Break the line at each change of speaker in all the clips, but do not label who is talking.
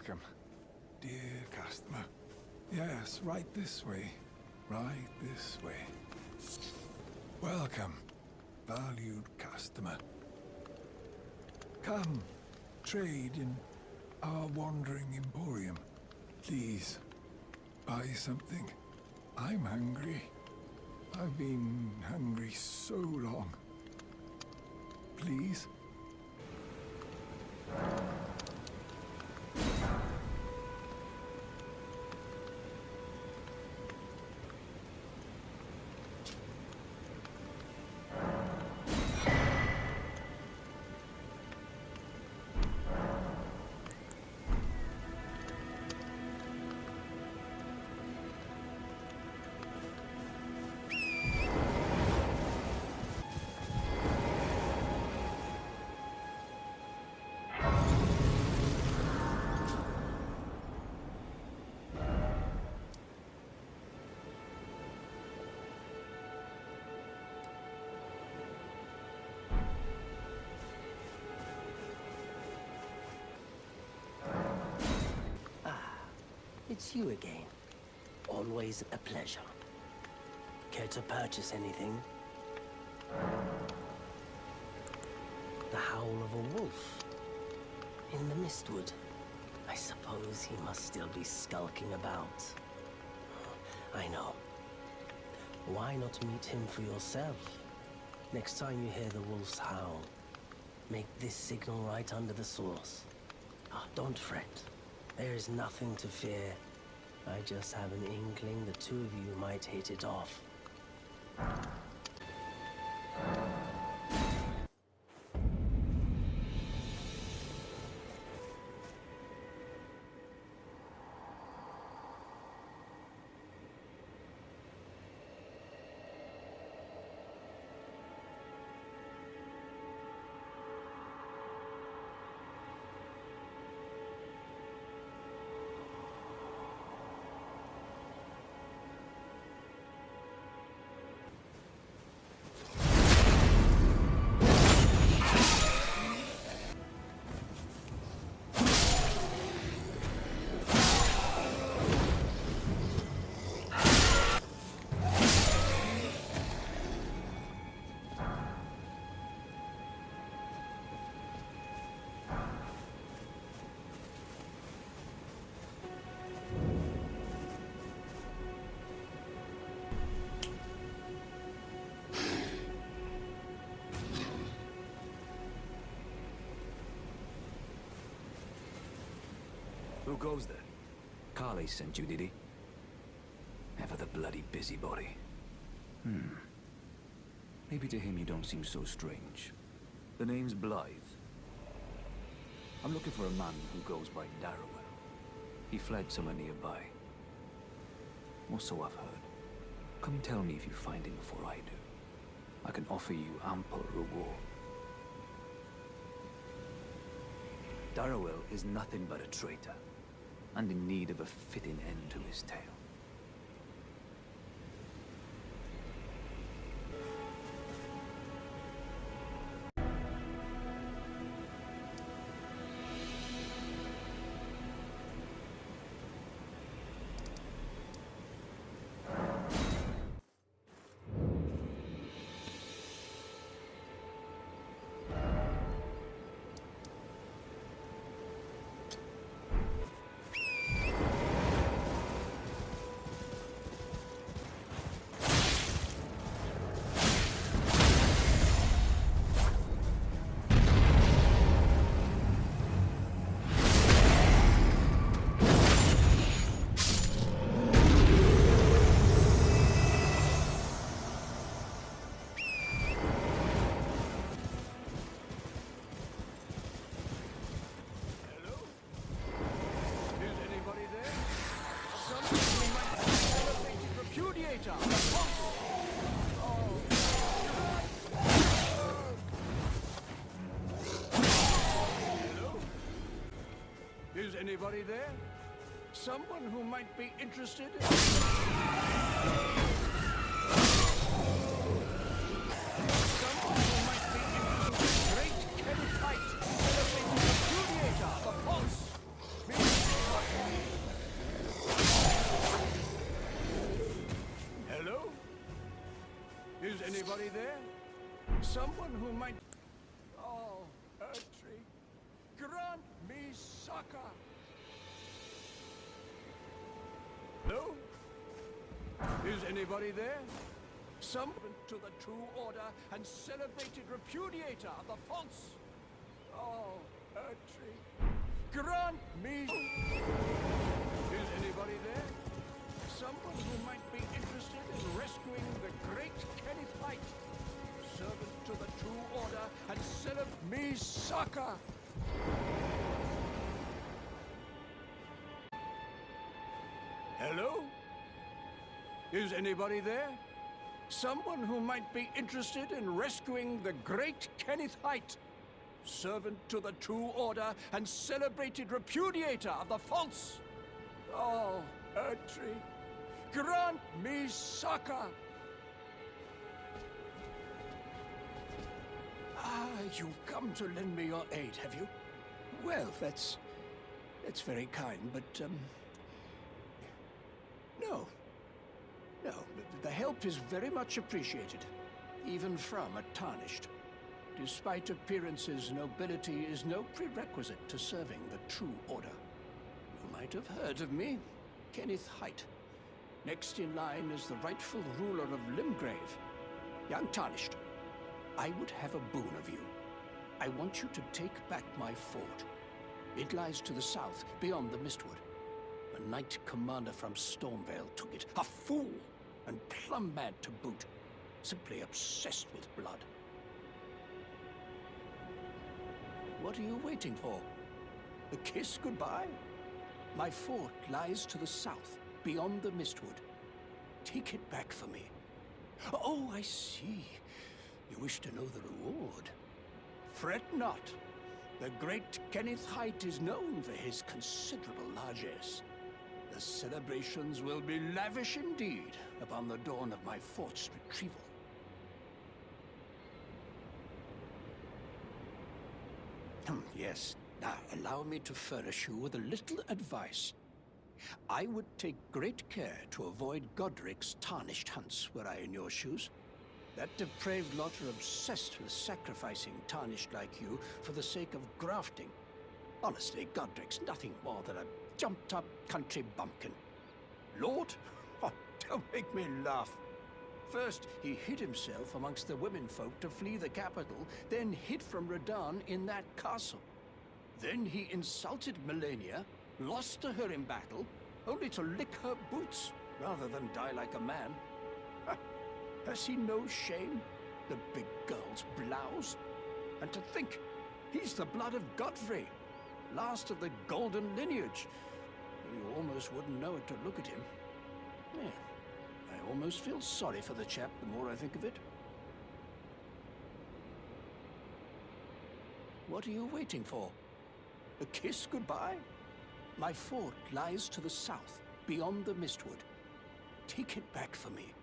Welcome, dear customer. Yes, right this way. Right this way. Welcome, valued customer. Come, trade in our wandering emporium. Please, buy something. I'm hungry. I've been hungry so long. Please?
It's you again. Always a pleasure. Care to purchase anything? The howl of a wolf. In the mistwood. I suppose he must still be skulking about. I know. Why not meet him for yourself? Next time you hear the wolf's howl, make this signal right under the source. Don't fret. There is nothing to fear. I just have an inkling the two of you might hit it off.
Who goes there? Carly sent you, did he? Ever the bloody busybody. Maybe to him you don't seem so strange. The name's Blythe. I'm looking for a man who goes by Darrowell. He fled somewhere nearby. Or so I've heard. Come tell me if you find him before I do. I can offer you ample reward. Darrowell is nothing but a traitor, and in need of a fitting end to his tale.
Is anybody there? Someone who might be interested? Someone who might be interested in great Kenite, celebrating the Judiator, the Pulse. Someone who might... Oh, Erdtree, grant me succor. Hello? Is anybody there? Someone to the true order and celebrated repudiator of the false. Oh, Erdtree, grant me... Is anybody there? Someone who might be interested in rescuing the great Kenneth Height, servant to the true order and celebrate me succor. Hello? Is anybody there? Someone who might be interested in rescuing the great Kenneth Height, servant to the true order and celebrated repudiator of the false. Oh, Erdtree, grant me succor. Ah, you've come to lend me your aid, have you? Well, that's very kind, but, no. No, the help is very much appreciated, even from a tarnished. Despite appearances, nobility is no prerequisite to serving the true order. You might have heard of me, Kenneth Height. Next in line is the rightful ruler of Limgrave, young Tarnished. I would have a boon of you. I want you to take back my fort. It lies to the south, beyond the Mistwood. A knight commander from Stormvale took it. A fool! And plumb mad to boot. Simply obsessed with blood. What are you waiting for? A kiss goodbye? My fort lies to the south, beyond the Mistwood. Take it back for me. Oh, I see. You wish to know the reward. Fret not. The great Kenneth Height is known for his considerable largesse. The celebrations will be lavish indeed upon the dawn of my fort's retrieval. Yes. Now, allow me to furnish you with a little advice. I would take great care to avoid Godric's tarnished hunts were I in your shoes. That depraved lot are obsessed with sacrificing tarnished like you for the sake of grafting. Honestly, Godric's nothing more than a jumped-up country bumpkin. Lord? Oh, don't make me laugh. First, he hid himself amongst the womenfolk to flee the capital, then hid from Radahn in that castle. Then he insulted Melania, lost to her in battle, only to lick her boots rather than die like a man. Has he no shame, the big girl's blouse? And to think, he's the blood of Godfrey, last of the golden lineage. You almost wouldn't know it to look at him. Yeah, I almost feel sorry for the chap the more I think of it. What are you waiting for? A kiss goodbye? My fort lies to the south, beyond the Mistwood. Take it back for me.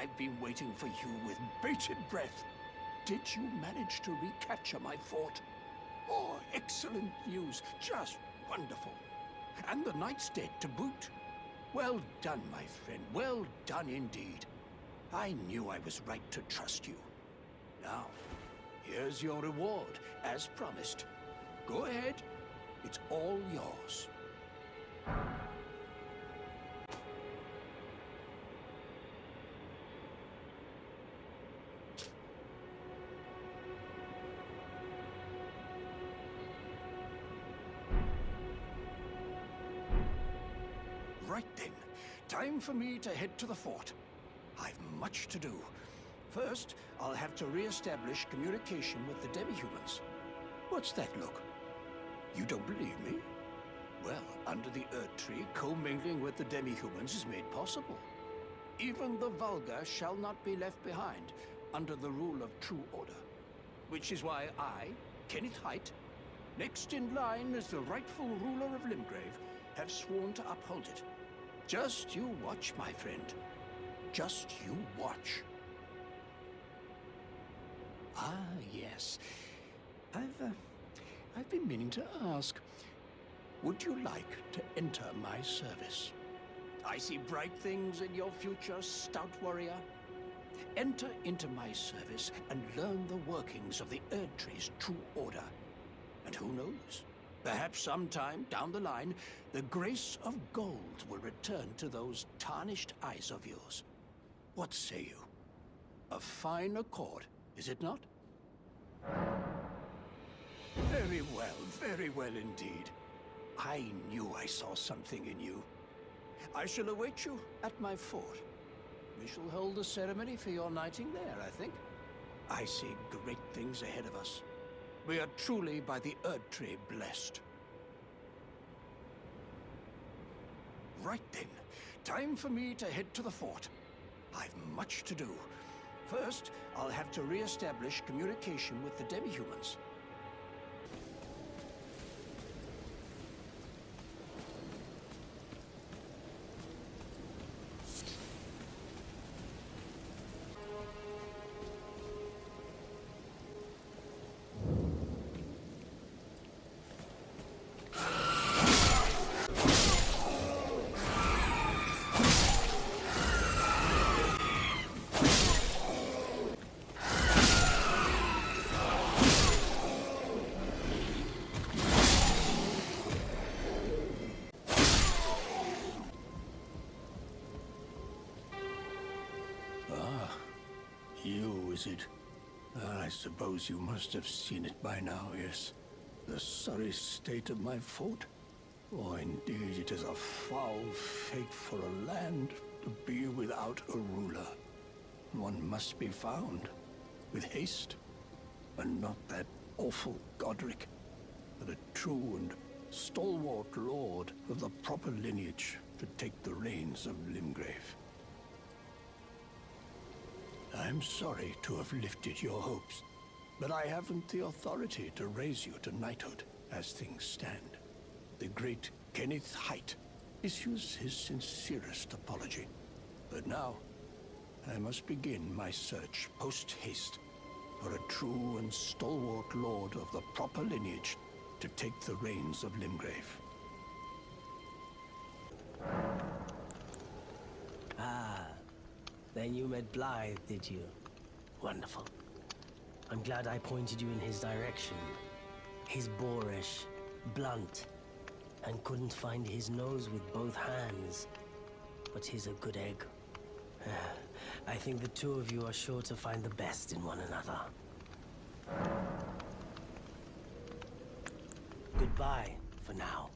I've been waiting for you with bated breath. Did you manage to recapture my fort? Oh, excellent news. Just wonderful. And the knight's dead to boot. Well done, my friend. Well done indeed. I knew I was right to trust you. Now, here's your reward, as promised. Go ahead. It's all yours. Right then, time for me to head to the fort. I've much to do. First, I'll have to re-establish communication with the demi-humans. What's that look? You don't believe me? Well, under the Earth Tree, commingling with the demi-humans is made possible. Even the vulgar shall not be left behind under the rule of true order. Which is why I, Kenneth Haight, next in line as the rightful ruler of Limgrave, have sworn to uphold it. Just you watch, my friend. Just you watch. Ah, yes. I've been meaning to ask, would you like to enter my service? I see bright things in your future, stout warrior. Enter into my service and learn the workings of the Erdtree's true order. And who knows? Perhaps sometime down the line, the grace of gold will return to those tarnished eyes of yours. What say you? A fine accord, is it not? Very well indeed. I knew I saw something in you. I shall await you at my fort. We shall hold a ceremony for your knighting there, I think. I see great things ahead of us. We are truly by the Erdtree blessed. Right then, time for me to head to the fort. I've much to do. First, I'll have to re-establish communication with the demi-humans. You, is it? I suppose you must have seen it by now, yes. The sorry state of my fort? Oh, indeed, it is a foul fate for a land to be without a ruler. One must be found, with haste, and not that awful Godric, but a true and stalwart lord of the proper lineage to take the reins of Limgrave. I'm sorry to have lifted your hopes, but I haven't the authority to raise you to knighthood as things stand. The great Kenneth Haight issues his sincerest apology. But now, I must begin my search post-haste for a true and stalwart lord of the proper lineage to take the reins of Limgrave.
Then you met Blythe, did you? Wonderful. I'm glad I pointed you in his direction. He's boorish, blunt, and couldn't find his nose with both hands. But he's a good egg. I think the two of you are sure to find the best in one another. Goodbye, for now.